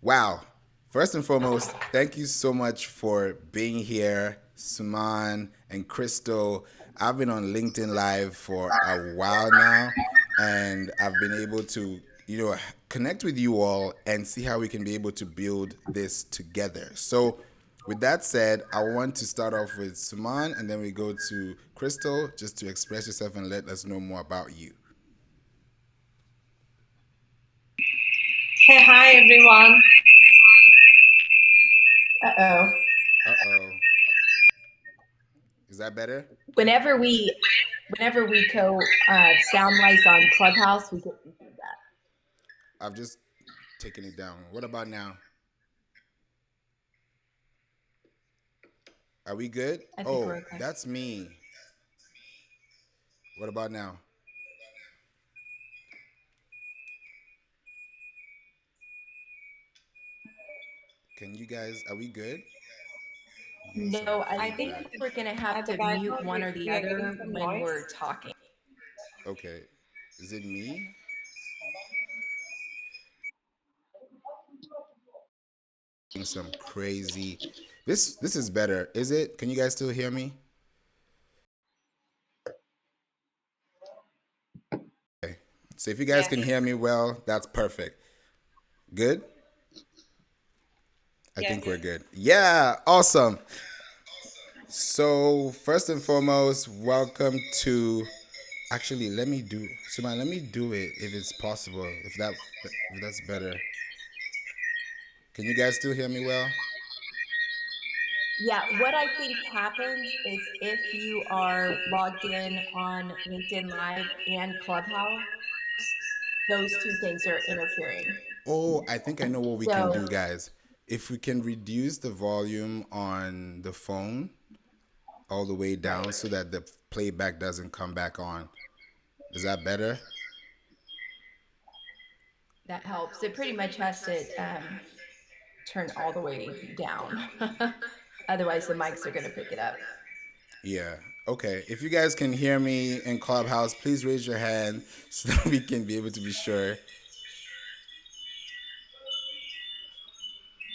Wow. First and foremost, thank you so much for being here, Suman and Crystal. I've been on LinkedIn Live for a while now, and I've been able to, connect with you all and see how we can be able to build this together. So, with that said, I want to start off with Suman, and then we go to Crystal just to express yourself and let us know more about you. Hey, hi everyone. Uh-oh. Uh oh. Is that better? Whenever we whenever we co sound lights on Clubhouse, we get that. I've just taken it down. What about now? Are we good? I think Oh, we're okay. that's me. What about now? Can you guys, are we good? I'm getting some No, I I think feedback. think we're gonna at have the to mute background one or we the are getting other some when we're noise. talking. Okay. Is it me? Getting some crazy. This is better. Is it? Can you guys still hear me? Okay. So if you guys can Yes, hear me well, that's perfect. Good? I think we're yes. good. Yeah, awesome. So first and foremost, welcome to. Actually, let me do. Suman, let me do it if it's possible. If that's better. Can you guys still hear me well? Yeah, what I think happens is if you are logged in on LinkedIn Live and Clubhouse, those two things are interfering. Oh, I think I know what we can So, do, guys. If we can reduce the volume on the phone all the way right, down so that the playback doesn't come back on. Is that better? that helps. It pretty much has to turn all the way down. Otherwise, the mics are going to pick it up. Yeah. Okay. If you guys can hear me in Clubhouse, please raise your hand so that we can be able to be sure.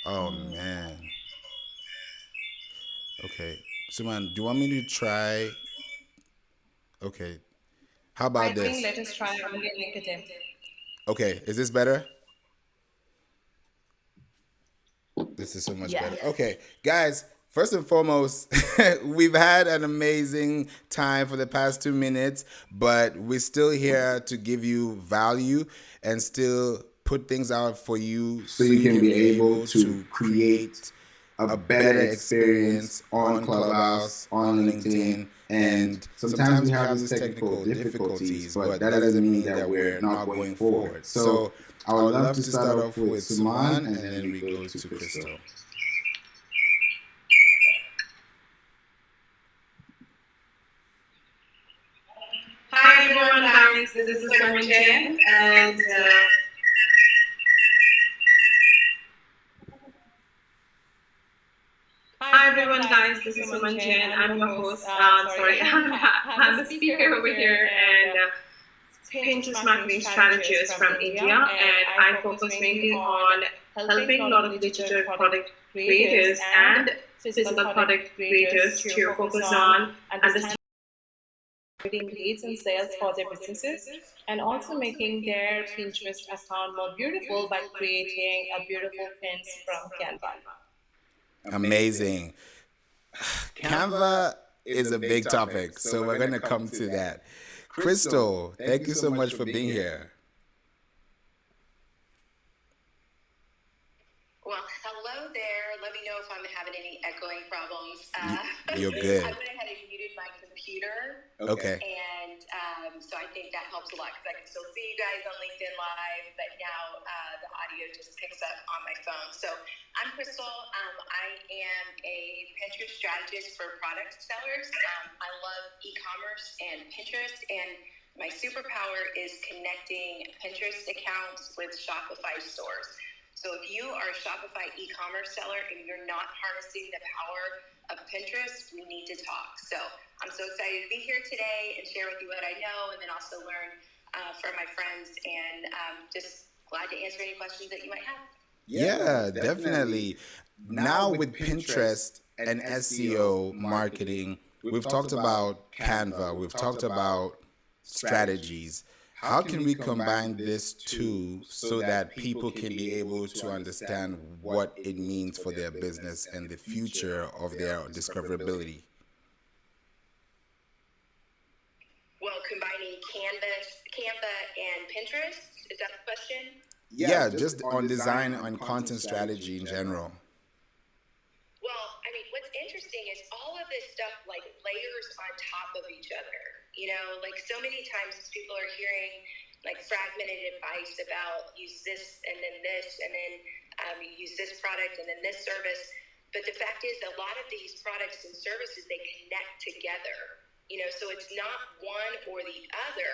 Oh man. Okay. So man, do you want me to try? Okay. How I about think this? let us try on the LinkedIn. Okay. Is this better? This is so much better. Yes. Okay, guys, first and foremost, we've had an amazing time for the past 2 minutes, but we're still here to give you value and still put things out for you so you can be able to create a better experience on Clubhouse, on LinkedIn, and sometimes we have these technical difficulties, but that doesn't mean that we're not going forward. So I would love to start off with Suman and then we go to Crystal. Hi everyone, guys. This is Suman Jain, and hi everyone, guys. This is Suman Jain. I'm your host. Sorry, I'm the speaker over here, and Pinterest marketing strategist from India, and I focus mainly on helping a lot of digital product creators and physical product creators to focus on understanding leads and sales for their businesses, and also making their Pinterest account more beautiful by creating a beautiful pins from Canva. Amazing. Canva is a big topic, so we're going to come to that. Crystal, thank you so much for being here. Well, hello there. Let me know if I'm having any echoing problems. You're I good. went ahead and muted my computer, Okay. and so I think that helps a lot because I can still see you guys on LinkedIn Live, but now the audio just picks up on my phone. So I'm Crystal. I am a Pinterest strategist for product sellers. I love e-commerce and Pinterest, and my superpower is connecting Pinterest accounts with Shopify stores. So if you are a Shopify e-commerce seller and you're not harnessing the power of Pinterest, we need to talk. So I'm so excited to be here today and share with you what I know, and then also learn from my friends, and just glad to answer any questions that you might have. Yeah, definitely. Now with Pinterest and SEO marketing, we've talked about Canva, we've talked about strategies. How can we combine this two so that people can be able to understand what it means for their business and the future of their discoverability? Well, combining Canva and Pinterest, is that the question? Yeah, just on design and content strategy in general. Well, I mean, what's interesting is all of this stuff like layers on top of each other. You know, like so many times people are hearing like fragmented advice about use this and then you use this product and then this service. But the fact is, a lot of these products and services they connect together. You know, so it's not one or the other.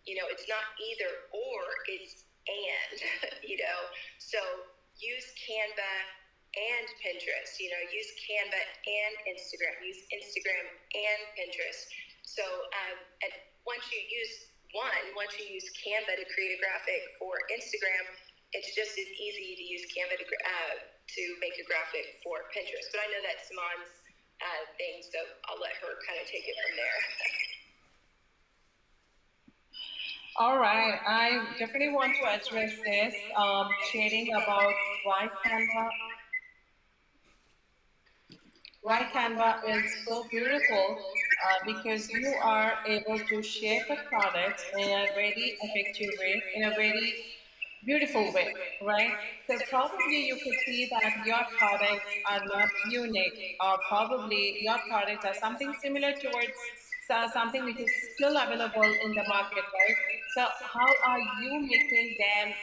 You know, it's not either or. It's and. You know, so use Canva and Pinterest. You know, use Canva and Instagram. Use Instagram and Pinterest. So, and once you use once you use Canva to create a graphic for Instagram, it's just as easy to use Canva to make a graphic for Pinterest. But I know that's Simon's thing, so I'll let her kind of take it from there. All right, I definitely want to address this, sharing about why Canva is so beautiful, because you are able to shape a product in a very effective way, in a very beautiful way, right? So probably you could see that your products are not unique, or probably your products are something similar towards something which is still available in the market, right? So how are you making them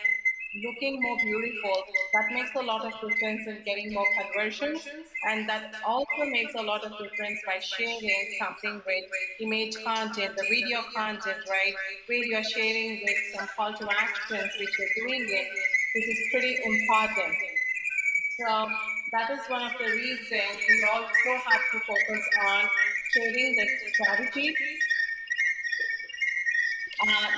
looking more beautiful? That makes a lot of difference in getting more conversions, and that also makes a lot of difference by sharing something with image content, the video content, right, where you're sharing with some call to actions which you're doing it, which is pretty important. So that is one of the reasons we also have to focus on sharing the strategy,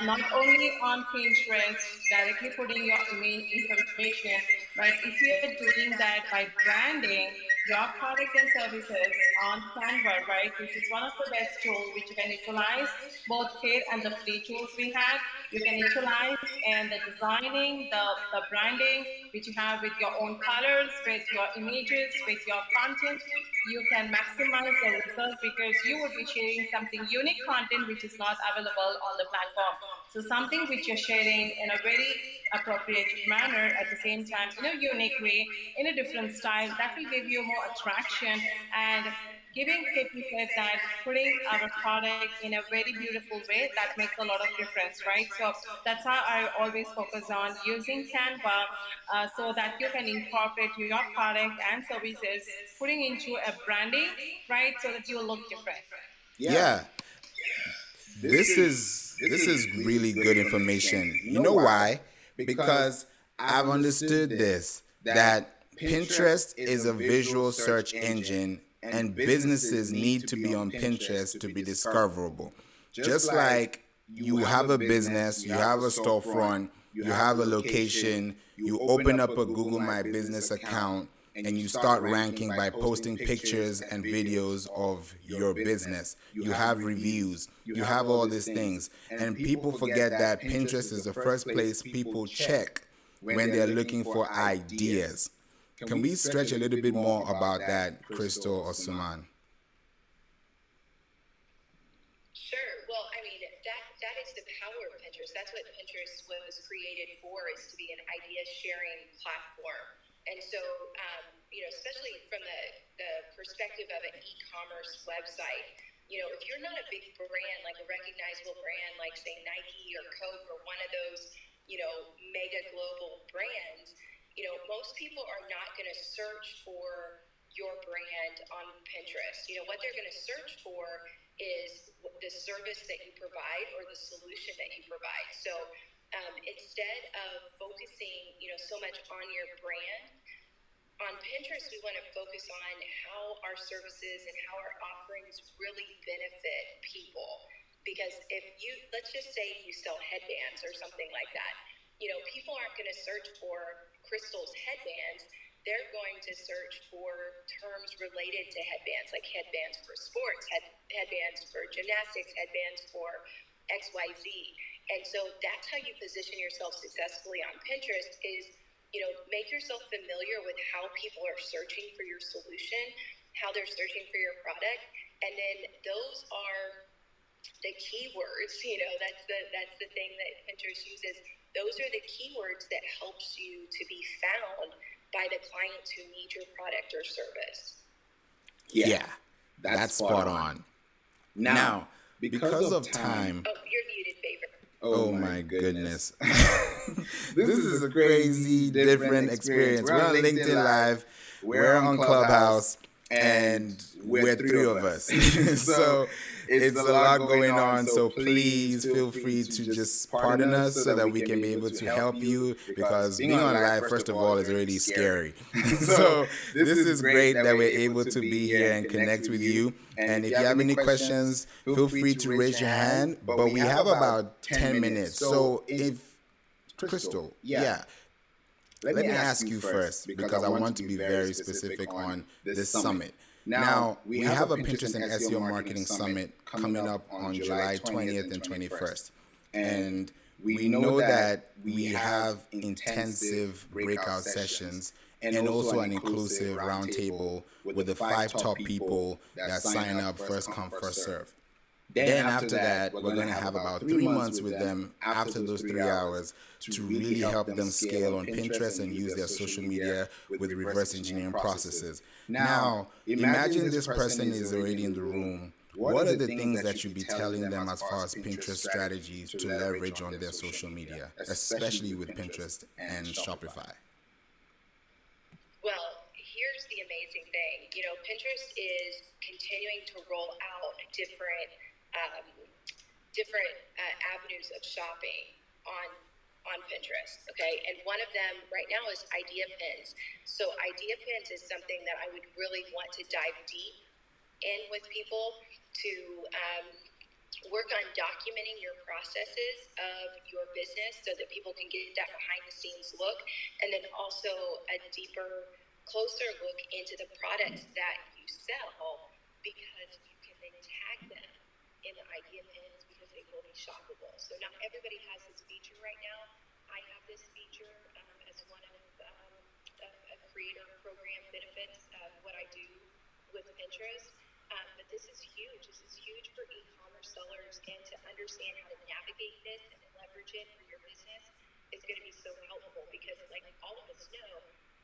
not only on Pinterest, directly putting your email information, but if you're doing that by branding your product and services on Canva, right, which is one of the best tools which you can utilize, both paid and the free tools we have. You can utilize and the designing, the branding, which you have with your own colors, with your images, with your content. You can maximize the results because you would be sharing something unique content which is not available on the platform. So something which you're sharing in a very appropriate manner, at the same time in a unique way, in a different style, that will give you more attraction, and giving people said that putting our product in a very beautiful way, that makes a lot of difference, right? So that's how I always focus on using Canva, so that you can incorporate your product and services, putting into a branding, right, so that you will look different. Yeah, this is really good information. You know why? Because I've understood this, that Pinterest is a visual search engine and businesses need to be on Pinterest to be discoverable. Just like you have a business, you have a storefront, you have a location, you open up a Google My Business account and you start ranking by posting pictures and videos of your business. You have reviews, you have all these things. And people forget that Pinterest is the first place people check when they're looking for ideas. Can we stretch a little bit more about that, Crystal or Suman? Sure. Well, I mean, that is the power of Pinterest. That's what Pinterest was created for, is to be an idea sharing platform. And so, especially from the perspective of an e-commerce website, if you're not a big brand, like a recognizable brand, like say Nike or Coke or one of those, mega global brands, most people are not going to search for your brand on Pinterest. What they're going to search for is the service that you provide or the solution that you provide. So instead of focusing, so much on your brand, on Pinterest, we want to focus on how our services and how our offerings really benefit people. Because if let's just say you sell headbands or something like that, people aren't going to search for Crystal's headbands, they're going to search for terms related to headbands, like headbands for sports, headbands for gymnastics, headbands for XYZ. And so that's how you position yourself successfully on Pinterest is, make yourself familiar with how people are searching for your solution, how they're searching for your product. And then those are the keywords, that's the thing that Pinterest uses. Those are the keywords that helps you to be found by the clients who need your product or service. Yeah, that's spot on. Now, because of time. Oh, you're muted, favorite. Oh my goodness. This is a crazy, different experience. We're on LinkedIn Live, we're on Clubhouse, and we're three of us. So it's a lot going on. So please feel free to just pardon us so that we can be able to help you, because being on live, first of all, is already scary. So this is great that we're able to be here and connect with you. And if you have any questions, feel free to raise your hand. But we have about 10 minutes. So if Crystal, yeah. Let me ask you first, because I want to be very specific on this summit. Now, we have a Pinterest and SEO Marketing Summit coming up on July 20th and 21st. And we know that we have intensive breakout sessions and also an inclusive roundtable with the 5 top people that sign up, first come, first serve. Then after that, we're going to have about 3 months with them after those 3 hours to really help them scale on Pinterest and use their social media with reverse engineering processes. Now, imagine this person is already in the room. What are the things that you'd be telling them as far as Pinterest strategies to leverage on their social media, especially with Pinterest and Shopify? Well, here's the amazing thing. Pinterest is continuing to roll out different avenues of shopping on Pinterest. Okay, and one of them right now is idea pins. So idea pins is something that I would really want to dive deep in with people to work on documenting your processes of your business so that people can get that behind the scenes look, and then also a deeper, closer look into the products that you sell, because you can then tag them in the idea pins because they will be shoppable. So not everybody has this feature right now. I have this feature as one of a creator program benefits of what I do with Pinterest. But this is huge. This is huge for e-commerce sellers, and to understand how to navigate this and leverage it for your business is going to be so helpful, because like all of us know,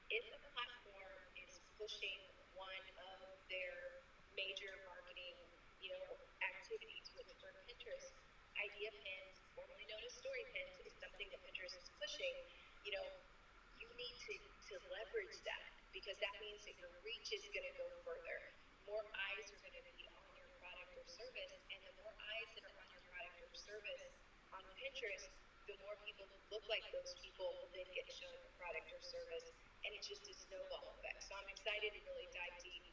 if a platform is pushing one of their major marketing, activities, which for Pinterest, idea pins, formerly known as story pins, is something that Pinterest is pushing. You need to leverage that, because that means that your reach is going to go further. More eyes are going to be on your product or service, and the more eyes that are on your product or service on Pinterest, the more people who look like those people will then get shown the product or service, and it's just a snowball effect. So I'm excited to really dive deep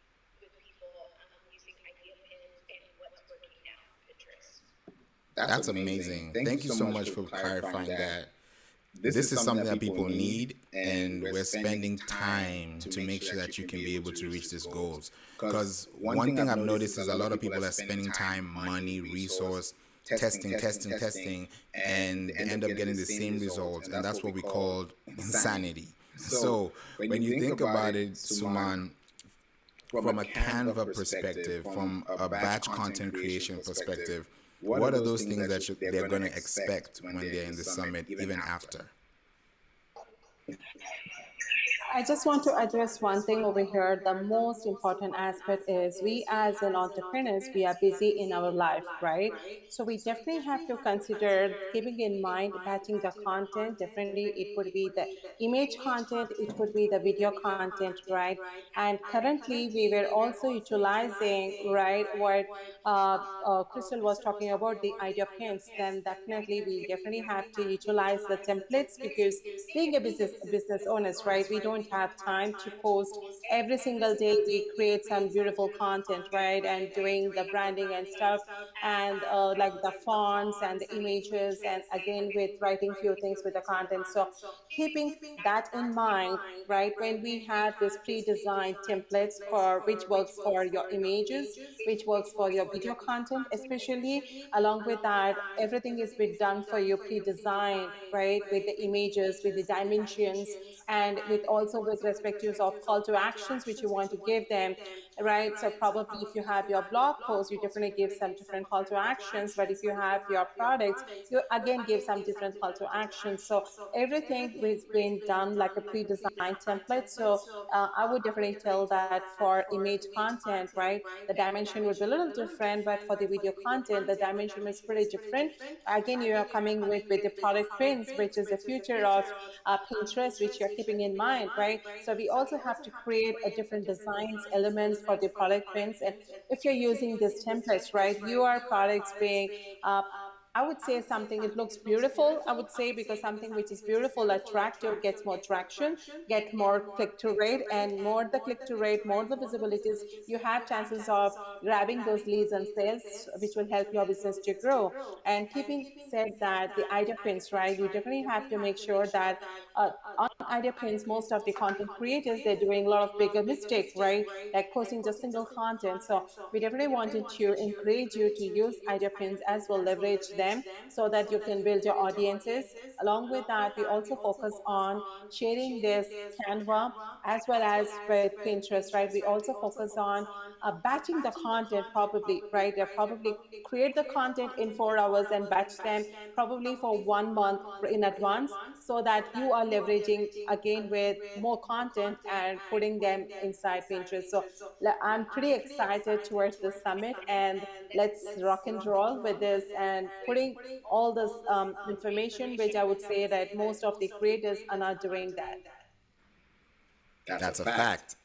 with people using idea pins and what's working now on Pinterest. That's amazing. Thank you so much for clarifying that. This is something that people need, and we're spending time to make sure that you can be able to reach these goals. Because one thing I've noticed is a lot of people are spending time, money, resource, testing, and they end up getting the same results, and that's what we call insanity. So when you think about it, Suman, from a Canva perspective, from a batch content creation perspective, what are those things that they're going to expect when they're in the summit, even after? I just want to address one thing over here. The most important aspect is we as an entrepreneurs, we are busy in our life, right? So we definitely have to consider keeping in mind batching the content. Definitely it could be the image content, it could be the video content, right? And currently we were also utilizing, right, what Crystal was talking about, the idea pins. Then definitely we definitely have to utilize the templates, because being a business owners, right, we don't don't have time to post every single day. We create some beautiful content, right? And doing the branding and stuff, and like the fonts and the images, and again with writing few things with the content. So keeping that in mind, right, when we have this pre-designed templates for which works for your images, which works for your video content especially, along with that everything is been done for you pre-designed, right, with the images, with the dimensions, and with also with respect to of call to actions which you want to give them, right? So probably if you have your blog post, you definitely give some different call to actions, but if you have your products, you again give some different call to actions. So everything is being done like a pre-designed template. So I would definitely tell that for image content, right, the dimension would be a little different, but for the video content, the dimension is pretty different. Again, you are coming with the product prints, which is the future of Pinterest, which you're keeping in mind, right? So we also have to create a different designs elements for the product prints. And if you're using these templates, right, your products being uh, I would say something, it looks beautiful, I would say, because something which is beautiful, attractive, gets more traction, get more click to rate, and more the click to rate, more the visibilities, you have chances of grabbing those leads and sales, which will help your business to grow. And keeping said that, the idea prints, right, you definitely have to make sure that on idea prints, most of the content creators, they're doing a lot of bigger mistake, right, like posting just single content. So we definitely wanted to encourage you to use idea prints as well, leverage them so that you can build your audiences. Along with that, we also focus on sharing this Canva as well as with Pinterest, right? We also focus on batching the content, probably, right? They probably create the content in 4 hours and batch them probably for 1 month in advance, so that you are leveraging again with more content and putting them inside Pinterest. So I'm pretty excited towards the summit, and let's rock and roll with this and putting all this information, which I would say that most of the creators are not doing that. That's a fact.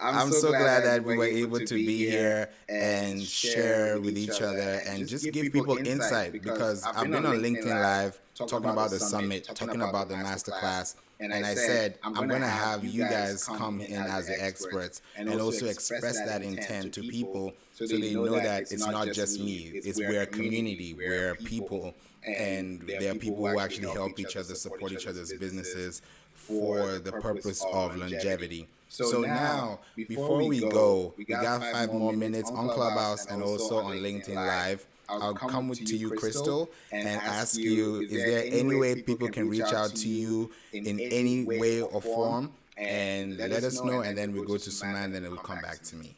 I'm so glad that we were able to be here and share with each other and just give people insight, because I've been on LinkedIn Live talking about the summit, talking about the masterclass, and I said I'm going to have you guys come in as the experts and also express that intent to people so they know that it's not just me, it's we're a community, we're people, and there are people who actually help each other, support each other's businesses for the purpose of longevity. So now, before we go, we got 5 more minutes on Clubhouse and also on LinkedIn Live. I'll come to you, Crystal, and ask you, is there any way people can reach out to you in any way or form? And let us know, and then we'll go to Suman, and then it will come back to me.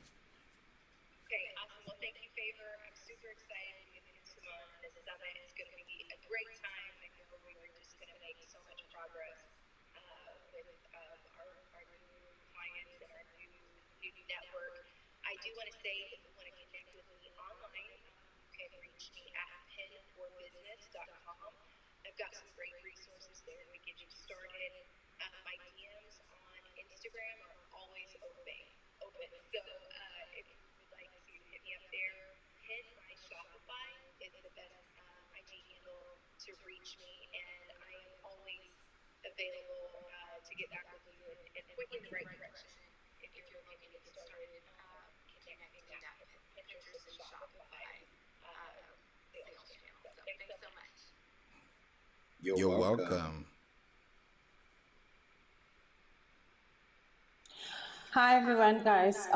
Okay, awesome. Well, thank you, Favor. I'm super excited to get into this summit. It's going to be a great time. I know we're just going to make so much progress with our new clients and our new network. I do want to say, if you want to connect with me online, you can reach me at pinforbusiness.com. I've got some great resources there to get you started. My DMs on Instagram are always open. So if you would like to hit me up there, Pin by Shopify is the best IG handle to reach me, and I am always available to get back with you and point you in the right direction if you're looking to get started connecting that with Pinterest and Shopify sales channel. So thanks so much. You're welcome. Hi everyone, guys.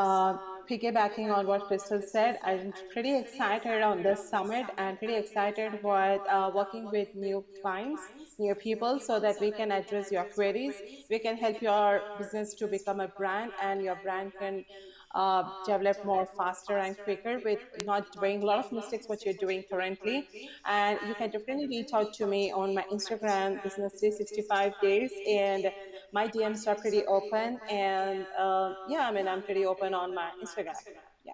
Piggybacking on what Crystal said, I'm pretty excited on this summit and pretty excited with working with new clients, new people, so that we can address your queries. We can help your business to become a brand, and your brand can develop more faster and quicker with not doing a lot of mistakes what you're doing currently. And you can definitely reach out to me on my Instagram, Business 365 Days, and my DMs are pretty open. And yeah, I mean, I'm pretty open on my Instagram. Yeah.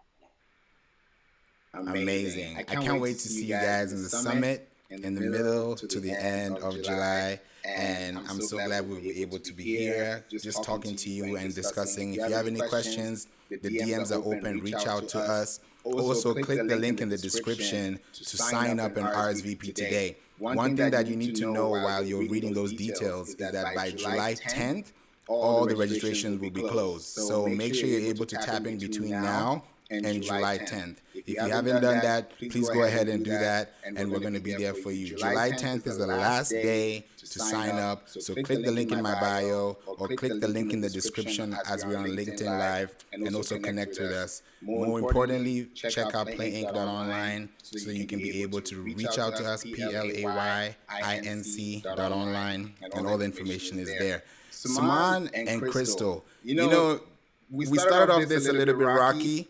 Amazing. I can't wait to see you guys in the summit in the middle to the end of July. And I'm so glad we were able to be here, just talking to you and discussing. If you have any questions, the DMs are open. Reach out to us. Also, click the link in the description to sign up and RSVP today. One thing that you need to know while you're reading those details is that by July 10th, all the registrations will be closed. So make sure you're able to tap in between now and July 10th. If you haven't done that, please go ahead and do that, and we're going to be there for you. July 10th is the last day to sign up. So click the link in my bio or click the link in the description as we're on LinkedIn Live, and also connect with us. More importantly, check out playinc.online so you can be able to reach out to us, PLAYINC.online, and all the information is there. Saman and Crystal, we started off this a little bit rocky,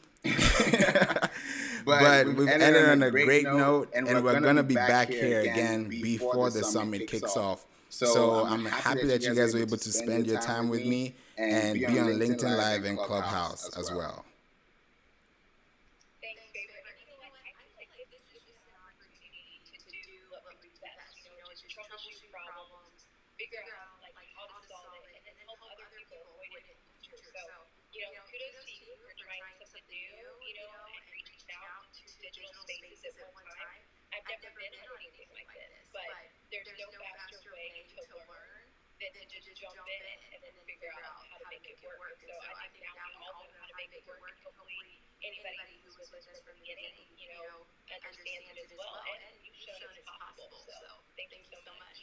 but we've ended on a great note, and we're going to be back here again before the summit kicks off. So I'm happy that you guys were able to spend your time with me and be on LinkedIn Live and Clubhouse as well. Troubleshoot problems, figure out like how to solve it, and then help other people avoid it in the future. So, kudos to you for trying something new, and reaching out to digital spaces at one time. I've never been on anything like this, but there's no faster way to learn than to just jump in and then figure out how to make it work. So I think now we all know how to make it work, and hopefully anybody who's with us from the beginning, understands it as well, and you've shown it's possible. So thank you so much.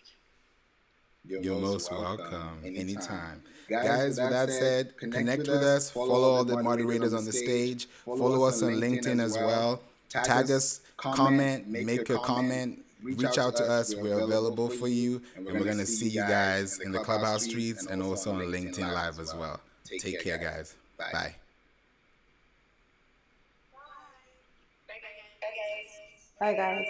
You're most welcome. Anytime. Guys, with that said, connect with us, follow all the moderators on the stage, follow us on LinkedIn as well, tag us, comment, make a comment, reach out to us. We're available for you, and we're going to see you guys in the Clubhouse streets and also on LinkedIn Live as well. Take care, guys. Bye. Bye, guys.